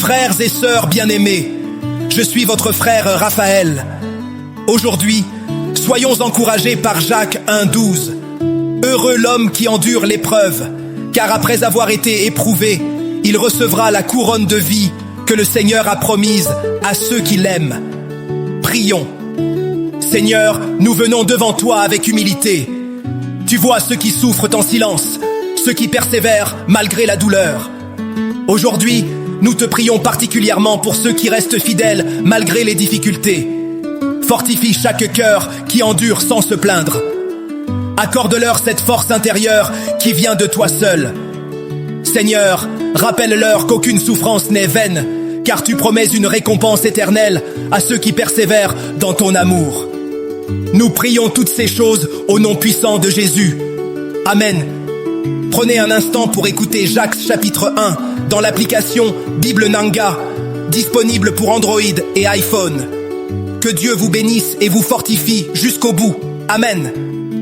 Frères et sœurs bien-aimés, je suis votre frère Raphaël. Aujourd'hui, soyons encouragés par Jacques 1,12. Heureux l'homme qui endure l'épreuve, car après avoir été éprouvé, il recevra la couronne de vie que le Seigneur a promise à ceux qui l'aiment. Prions. Seigneur, nous venons devant toi avec humilité. Tu vois ceux qui souffrent en silence, ceux qui persévèrent malgré la douleur. Aujourd'hui, nous te prions particulièrement pour ceux qui restent fidèles malgré les difficultés. Fortifie chaque cœur qui endure sans se plaindre. Accorde-leur cette force intérieure qui vient de toi seul. Seigneur, rappelle-leur qu'aucune souffrance n'est vaine, car tu promets une récompense éternelle à ceux qui persévèrent dans ton amour. Nous prions toutes ces choses au nom puissant de Jésus. Amen. Prenez un instant pour écouter Jacques chapitre 1 dans l'application Bible Nanga, disponible pour Android et iPhone. Que Dieu vous bénisse et vous fortifie jusqu'au bout. Amen.